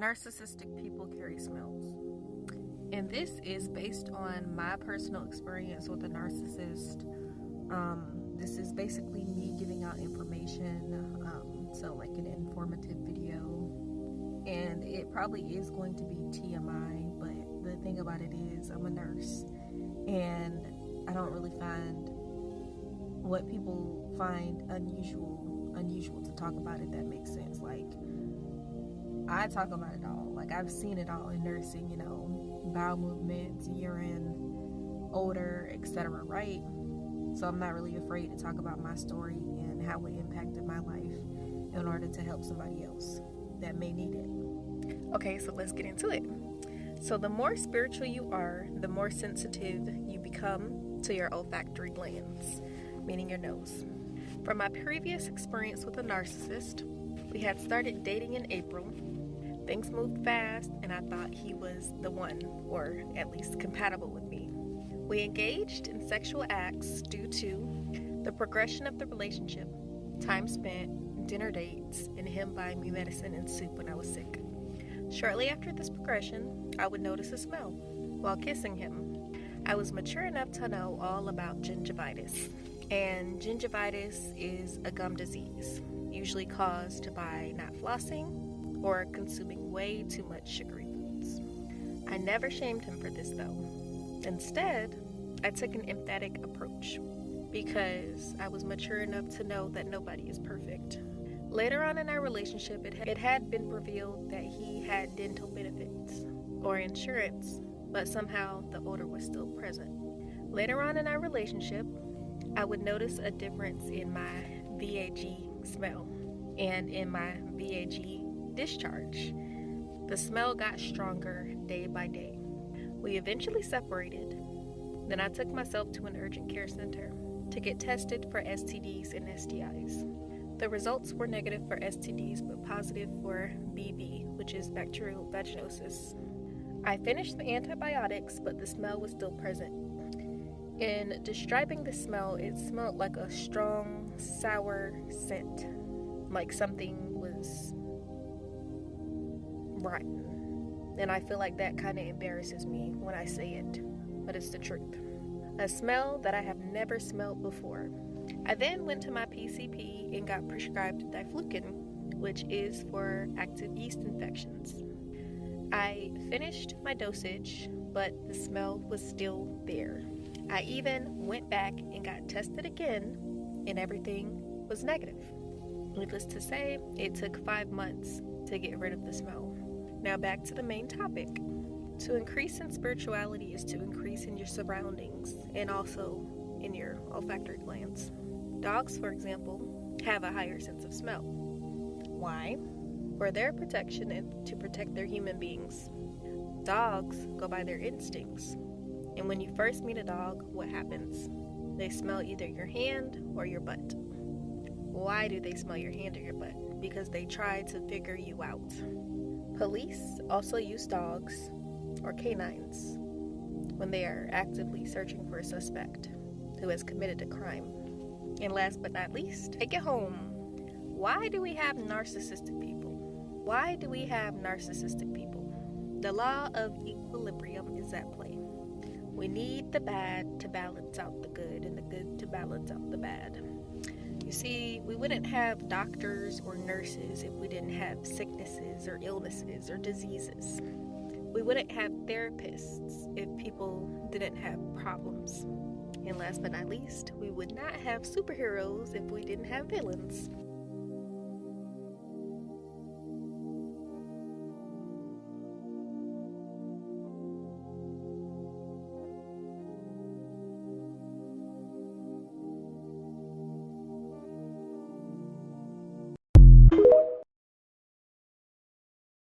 Narcissistic people carry smells. And this is based on my personal experience with a narcissist. This is basically me giving out information, so like an informative video. And it probably is going to be TMI, but the thing about it is I'm a nurse, and I don't really find what people find unusual to talk about, if that makes sense. Like, I talk about it all. Like, I've seen it all in nursing, bowel movements, urine, odor, etc., right? So I'm not really afraid to talk about my story and how it impacted my life in order to help somebody else that may need it. Okay, so let's get into it. So the more spiritual you are, the more sensitive you become to your olfactory glands, meaning your nose. From my previous experience with a narcissist, we had started dating in April. Things moved fast, and I thought he was the one, or at least compatible with me. We engaged in sexual acts due to the progression of the relationship, time spent, dinner dates, and him buying me medicine and soup when I was sick. Shortly after this progression, I would notice a smell while kissing him. I was mature enough to know all about gingivitis, and gingivitis is a gum disease, usually caused by not flossing or consuming way too much sugary foods. I never shamed him for this though. Instead, I took an emphatic approach because I was mature enough to know that nobody is perfect. Later on in our relationship, it had been revealed that he had dental benefits or insurance, but somehow the odor was still present. Later on in our relationship, I would notice a difference in my VAG smell and in my VAG discharge. The smell got stronger day by day. We eventually separated. Then I took myself to an urgent care center to get tested for STDs and STIs. The results were negative for STDs but positive for BV, which is bacterial vaginosis. I finished the antibiotics, but the smell was still present. In describing the smell, it smelled like a strong, sour scent, like something was rotten. And I feel like that kind of embarrasses me when I say it, but it's the truth. A smell that I have never smelled before. I then went to my PCP and got prescribed diflucan, which is for active yeast infections. I finished my dosage, but the smell was still there. I even went back and got tested again, and everything was negative. Needless to say, it took 5 months to get rid of the smell. Now back to the main topic. To increase in spirituality is to increase in your surroundings and also in your olfactory glands. Dogs, for example, have a higher sense of smell. Why? For their protection and to protect their human beings. Dogs go by their instincts. And when you first meet a dog, what happens? They smell either your hand or your butt. Why do they smell your hand or your butt? Because they try to figure you out. Police also use dogs or canines when they are actively searching for a suspect who has committed a crime. And last but not least, take it home. Why do we have narcissistic people? Why do we have narcissistic people? The law of equilibrium is at play. We need the bad to balance out the good and the good to balance out the bad. You see, we wouldn't have doctors or nurses if we didn't have sicknesses or illnesses or diseases. We wouldn't have therapists if people didn't have problems. And last but not least, we would not have superheroes if we didn't have villains.